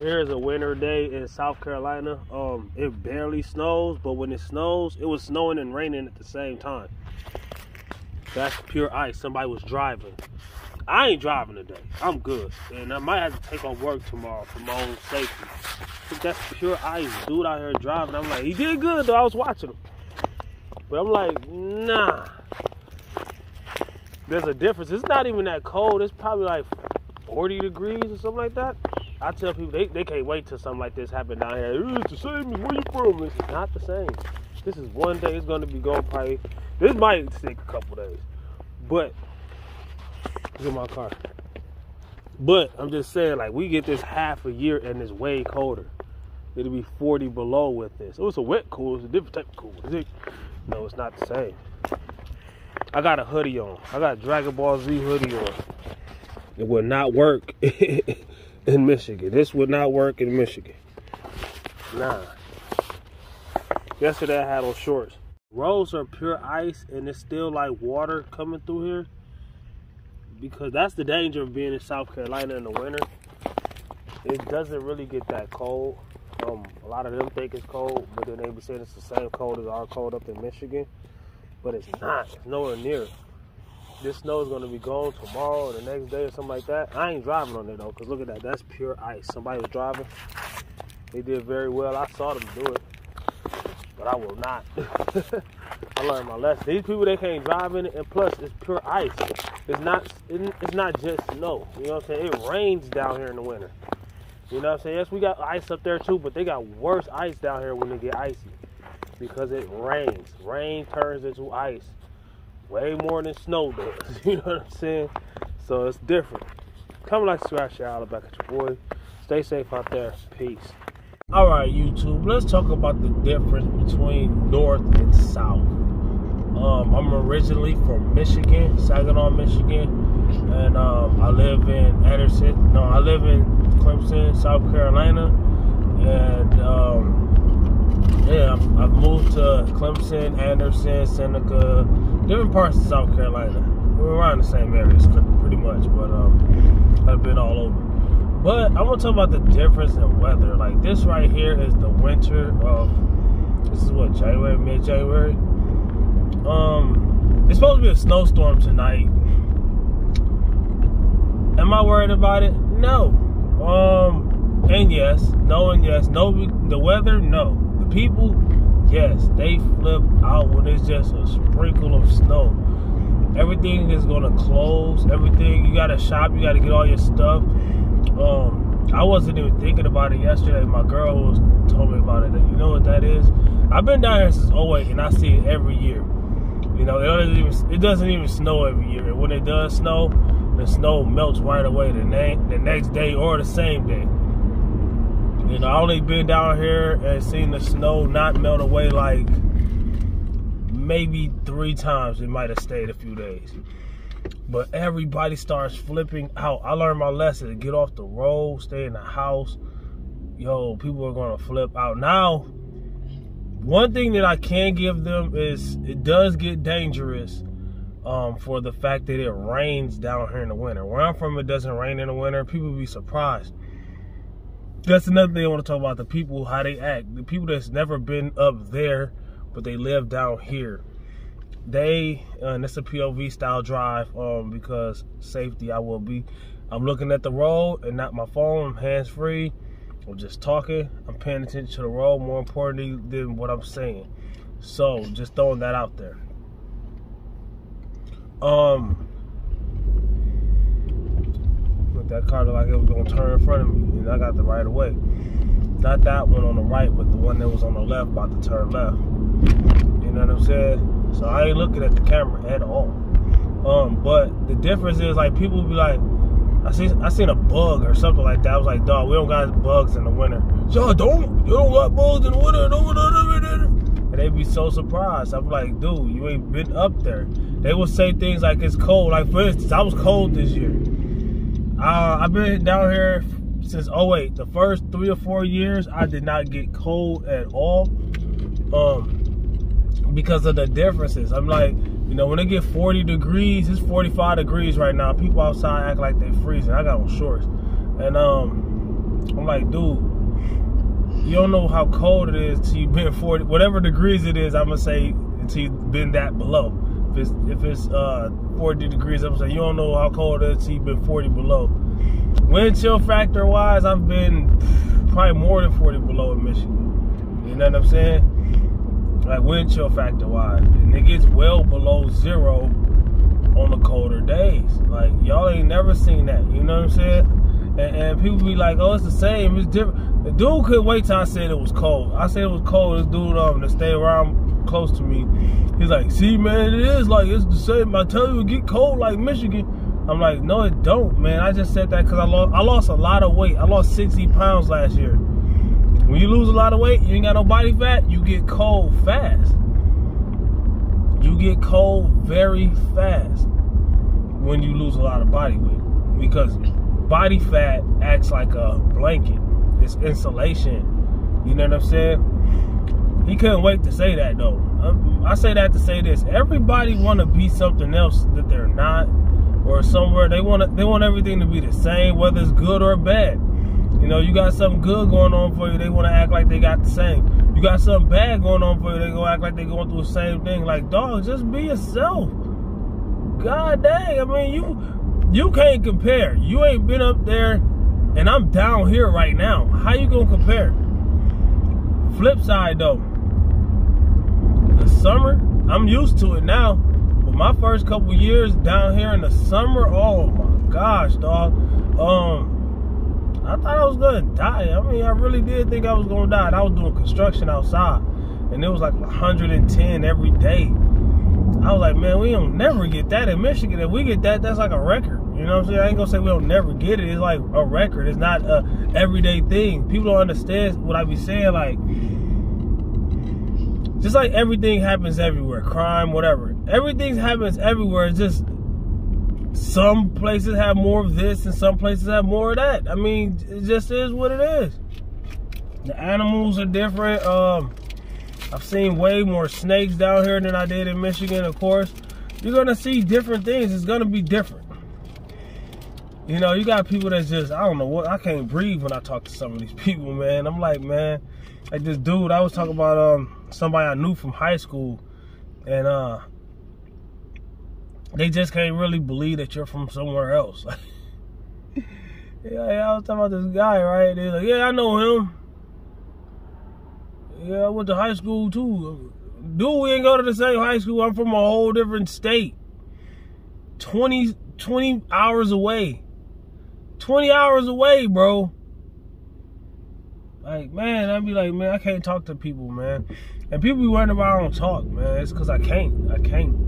Here's a winter day in South Carolina. It barely snows, but when it snows, it was snowing and raining at the same time. That's pure ice. Somebody was driving. I ain't driving today. I'm good. And I might have to take off work tomorrow for my own safety. But that's pure ice. Dude out here driving. I'm like, he did good though. I was watching him. But I'm like, nah. There's a difference. It's not even that cold. It's probably like 40 degrees or something like that. I tell people they can't wait till something like this happen down here. It's the same as where you from. It's not the same. This is one day. It's going to be gone probably. This might take a couple days. But, look at my car. But, I'm just saying, like, we get this half a year and it's way colder. It'll be 40 below with this. Oh, it's a wet cool. It's a different type of cool. Is it? No, it's not the same. I got a hoodie on. I got a Dragon Ball Z hoodie on. It would not work in Michigan. This would not work in Michigan. Nah. Yesterday I had on shorts. Roads are pure ice and it's still like water coming through here. Because that's the danger of being in South Carolina in the winter. It doesn't really get that cold. A lot of them think it's cold, but then they be saying it's the same cold as our cold up in Michigan. But it's not. It's nowhere near. This snow is going to be gone tomorrow or the next day or something like that. I ain't driving on it though, because look at that. That's pure ice. Somebody was driving. They did very well. I saw them do it. But I will not. I learned my lesson. These people, they can't drive in it, and plus it's pure ice. It's not just snow. You know what I'm saying? It rains down here in the winter. You know what I'm saying? Yes, we got ice up there too, but they got worse ice down here when they get icy. Because it rains. Rain turns into ice. Way more than snow does. You know what I'm saying? So it's different. Come like scratch y'all back at your boy. Stay safe out there. Peace. Alright, YouTube, let's talk about the difference between North and South. I'm originally from Michigan, Saginaw, Michigan, and I live in Anderson. No, I live in Clemson, South Carolina, and yeah, I've moved to Clemson, Anderson, Seneca, different parts of South Carolina. We're around the same areas, pretty much, but I've been all over. But I'm gonna talk about the difference in weather. Like this right here is the winter of, this is what, January, mid-January? It's supposed to be a snowstorm tonight. Am I worried about it? No. And yes. No and yes. No, the weather? No. The people? Yes. They flip out when it's just a sprinkle of snow. Everything is gonna close. Everything, you gotta shop, you gotta get all your stuff. I wasn't even thinking about it yesterday. My girl told me about it. You know what that is? I've been down here since 08 and I see it every year. You know, it doesn't even snow every year. And when it does snow, the snow melts right away the next day or the same day. You know, I only been down here and seen the snow not melt away like maybe 3 times. It might have stayed a few days. But everybody starts flipping out. I learned my lesson. Get off the road, stay in the house. Yo, people are going to flip out. Now, one thing that I can give them is it does get dangerous for the fact that it rains down here in the winter. Where I'm from, it doesn't rain in the winter. People be surprised. That's another thing I want to talk about, the people, how they act. The people that's never been up there, but they live down here. They, and it's a POV style drive because safety, I'm looking at the road and not my phone. I'm hands free. I'm just talking. I'm paying attention to the road more importantly than what I'm saying. So just throwing that out there. Look, that car looked like it was gonna turn in front of me, and I got the right of way. Not that one on the right, but the one that was on the left about to turn left. You know what I'm saying? So I ain't looking at the camera at all. But the difference is, like, people be like, I seen a bug or something like that. I was like, dog, we don't got bugs in the winter. Yo, you don't got bugs in the winter. And they be so surprised. I'm like, dude, you ain't been up there. They will say things like it's cold. Like, for instance, I was cold this year. I've been down here since 08. The first 3 or 4 years, I did not get cold at all. Because of the differences. I'm like, you know, when it get 40 degrees, it's 45 degrees right now. People outside act like they freezing. I got on shorts. And I'm like, dude, you don't know how cold it is till you've been 40, whatever degrees it is, I'm gonna say, until you've been that below. If it's 40 degrees, I'm gonna say, you don't know how cold it is till you've been 40 below. Wind chill factor wise, I've been probably more than 40 below in Michigan. You know what I'm saying? Like wind chill factor wise. And it gets well below 0 on the colder days. Like, y'all ain't never seen that. You know what I'm saying? And people be like, oh, it's the same, it's different. The dude couldn't wait till I said it was cold. I said it was cold. This dude that stayed around close to me, he's like, see, man, it is like, it's the same. I tell you, it get cold like Michigan. I'm like, no, it don't, man. I just said that because I lost a lot of weight. I lost 60 pounds last year. When you lose a lot of weight, you ain't got no body fat, you get cold fast. You get cold very fast when you lose a lot of body weight, because body fat acts like a blanket. It's insulation. You know what I'm saying? He couldn't wait to say that, though. I say that to say this: everybody want to be something else that they're not, or somewhere they want everything to be the same, whether it's good or bad. You know, you got something good going on for you, they want to act like they got the same. You got something bad going on for you, they gonna act like they going through the same thing. Like, dog, just be yourself. God dang, I mean, you can't compare. You ain't been up there, and I'm down here right now. How you gonna compare? Flip side though, the summer, I'm used to it now, but my first couple years down here in the summer, oh my gosh, dog. I thought I was gonna die. I mean, I really did think I was gonna die. And I was doing construction outside, and it was like 110 every day. I was like, man, we don't never get that in Michigan. If we get that, that's like a record. You know what I'm saying? I ain't gonna say we don't never get it. It's like a record. It's not a everyday thing. People don't understand what I be saying. Like, just like everything happens everywhere, crime, whatever. Everything happens everywhere. It's just some places have more of this and some places have more of that. I mean, it just is what it is. The animals are different. I've seen way more snakes down here than I did in Michigan, of course. You're gonna see different things. It's gonna be different. You know, you got people that's just, I don't know what, I can't breathe when I talk to some of these people, man. I'm like, man, like this dude, I was talking about somebody I knew from high school, and they just can't really believe that you're from somewhere else. Yeah, I was talking about this guy, right? They're like, yeah, I know him. Yeah, I went to high school too. Dude, we ain't go to the same high school. I'm from a whole different state. 20 hours away. 20 hours away, bro. Like, man, I'd be like, man, I can't talk to people, man. And people be wondering why I don't talk, man. It's because I can't. I can't.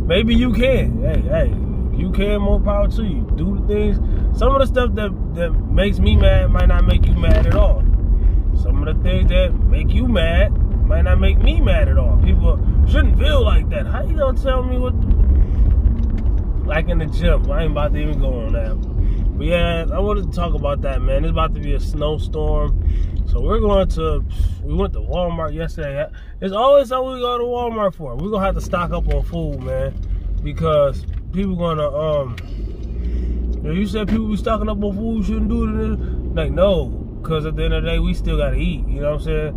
Maybe you can. Hey, if you can, more power to you. Do the things. Some of the stuff that makes me mad might not make you mad at all. Some of the things that make you mad might not make me mad at all. People shouldn't feel like that. How you gonna tell me what? Like in the gym. I ain't about to even go on that. But yeah, I wanted to talk about that, man. It's about to be a snowstorm. So we went to Walmart yesterday. There's always something we go to Walmart for. We're gonna have to stock up on food, man. Because people gonna, you said people be stocking up on food, you shouldn't do it. Like, no. Because at the end of the day, we still gotta eat. You know what I'm saying?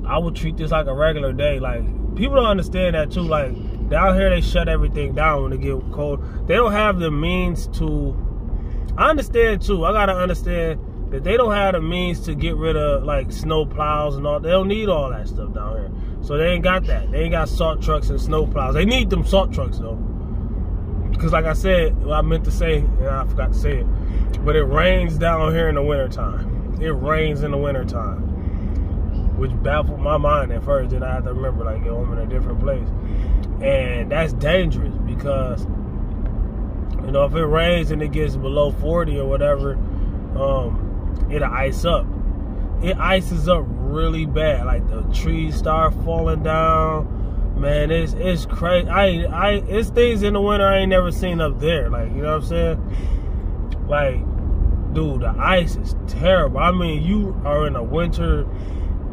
I would treat this like a regular day. Like, people don't understand that too. Like, down here, they shut everything down when it get cold. They don't have the means to, I understand too. I gotta understand that they don't have the means to get rid of like snow plows and all. They don't need all that stuff down here. So they ain't got that. They ain't got salt trucks and snow plows. They need them salt trucks though. Because like I said, what I meant to say, and I forgot to say it, but it rains down here in the wintertime. It rains in the wintertime. Which baffled my mind at first. Then I had to remember, like, yo, I'm in a different place. And that's dangerous because, you know, if it rains and it gets below 40 or whatever, it'll ice up. It ices up really bad. Like, the trees start falling down. Man, it's crazy. It's things in the winter I ain't never seen up there. Like, you know what I'm saying? Like, dude, the ice is terrible. I mean, you are in a winter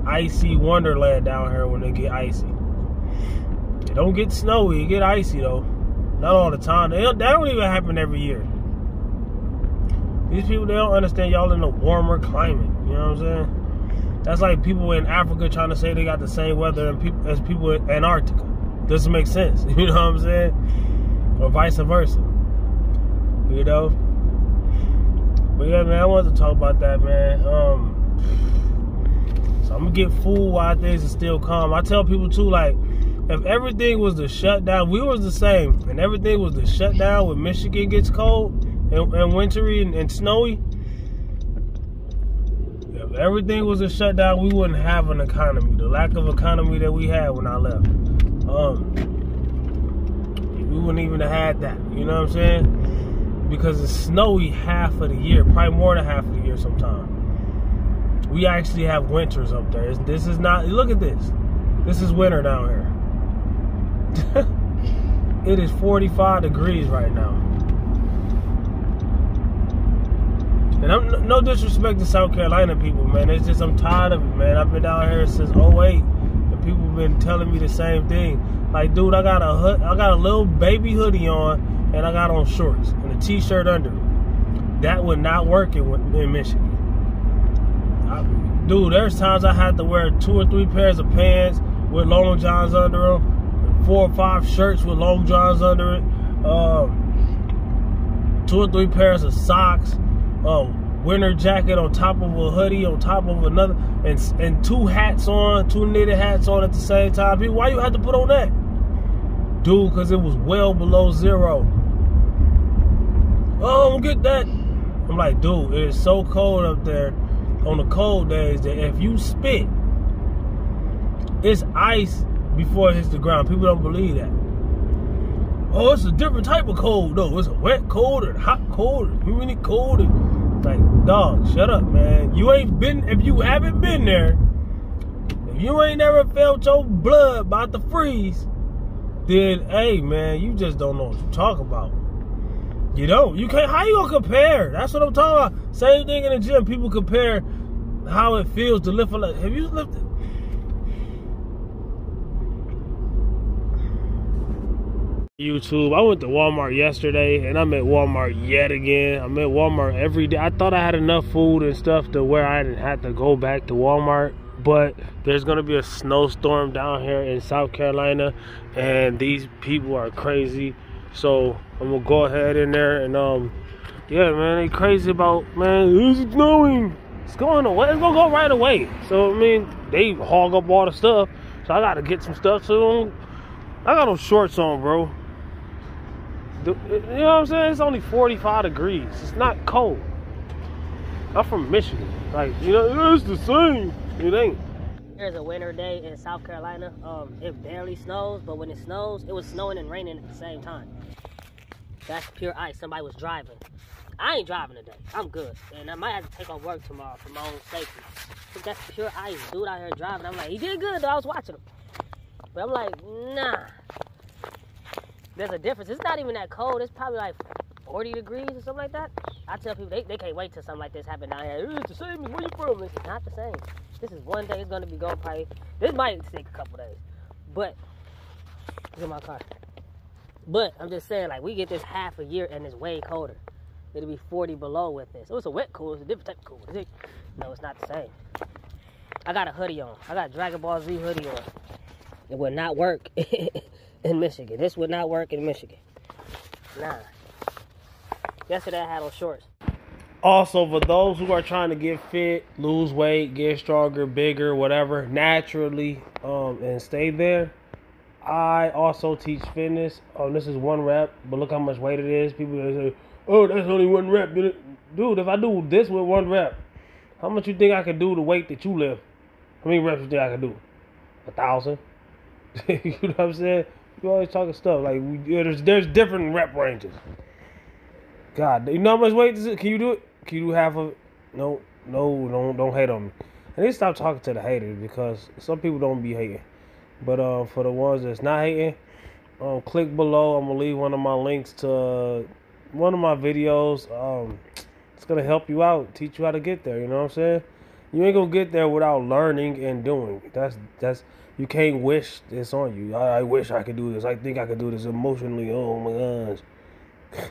icy wonderland down here when it get icy. It don't get snowy, it get icy though. Not all the time. That don't even happen every year. These people, they don't understand y'all in a warmer climate. You know what I'm saying? That's like people in Africa trying to say they got the same weather as people in Antarctica. Doesn't make sense. You know what I'm saying? Or vice versa. You know? But yeah, man, I wanted to talk about that, man. So I'm gonna get food while things are still calm. I tell people too, like, if everything was to shut down, we was the same, and everything was to shut down when Michigan gets cold and wintry and snowy. If everything was to shut down, we wouldn't have an economy. The lack of economy that we had when I left. We wouldn't even have had that. You know what I'm saying? Because it's snowy half of the year, probably more than half of the year sometimes. We actually have winters up there. This is not, look at this. This is winter down here. It is 45 degrees right now. And I'm no disrespect to South Carolina people, man. It's just I'm tired of it, man. I've been down here since 08, and people have been telling me the same thing. Like, dude, I got a little baby hoodie on, and I got on shorts and a t-shirt under it. That would not work in Michigan. Dude, there's times I had to wear 2 or 3 pairs of pants with long johns under them, 4 or 5 shirts with long johns under it, 2 or 3 pairs of socks, winter jacket on top of a hoodie on top of another, and 2 hats on, 2 knitted hats on at the same time. People, why you had to put on that? Dude, because it was well below zero. Oh, don't get that. I'm like, dude, it is so cold up there on the cold days that if you spit, it's ice before it hits the ground. People don't believe that. Oh, it's a different type of cold, though. It's a wet cold or hot cold or humid cold. Like, dog, shut up, man. You ain't been, if you haven't been there, if you ain't never felt your blood about to freeze, then, hey, man, you just don't know what you talk about. You don't. You can't. How you gonna compare? That's what I'm talking about. Same thing in the gym. People compare how it feels to lift a lot. Have you lifted? YouTube. I went to Walmart yesterday, and I'm at Walmart yet again. I'm at Walmart every day. I thought I had enough food and stuff to where I didn't have to go back to Walmart. But there's gonna be a snowstorm down here in South Carolina, and these people are crazy. So I'm gonna go ahead in there and yeah, man, they crazy about, man, it's snowing. It's going away. It's gonna go right away. So I mean, they hog up all the stuff. So I gotta get some stuff. So I got no shorts on, bro. You know what I'm saying? It's only 45 degrees. It's not cold. I'm from Michigan. Like, you know, it's the same. It ain't. There's a winter day in South Carolina. It barely snows, but when it snows, it was snowing and raining at the same time. That's pure ice. Somebody was driving. I ain't driving today. I'm good. And I might have to take off work tomorrow for my own safety. But that's pure ice. Dude out here driving. I'm like, he did good though. I was watching him. But I'm like, nah. There's a difference. It's not even that cold. It's probably like 40 degrees or something like that. I tell people they can't wait till something like this happen down here. It's the same as where you from. It's not the same. This is one day. It's going to be gone probably. This might take a couple days. But, look at my car. But, I'm just saying, like, we get this half a year and it's way colder. It'll be 40 below with this. Oh, it's a wet cool. It's a different type of cool. No, it's not the same. I got a hoodie on. I got a Dragon Ball Z hoodie on. It would not work in Michigan. This would not work in Michigan. Nah. Yesterday I had on shorts. Also, for those who are trying to get fit, lose weight, get stronger, bigger, whatever, naturally, and stay there, I also teach fitness. This is 1 rep, but look how much weight it is. People say, oh, that's only 1 rep. Dude, if I do this with 1 rep, how much you think I can do the weight that you lift? How many reps you think I can do? 1,000? You know what I'm saying? You always talking stuff. Like, there's different rep ranges. God, you know how much weight is it? Can you do it? Can you do half of it? No, don't hate on me. I need to stop talking to the haters because some people don't be hating. But for the ones that's not hating, click below. I'm gonna leave one of my links to one of my videos. It's gonna help you out, teach you how to get there. You know what I'm saying? You ain't gonna get there without learning and doing. That's you can't wish this on you. I wish I could do this. I think I could do this emotionally. Oh my gosh.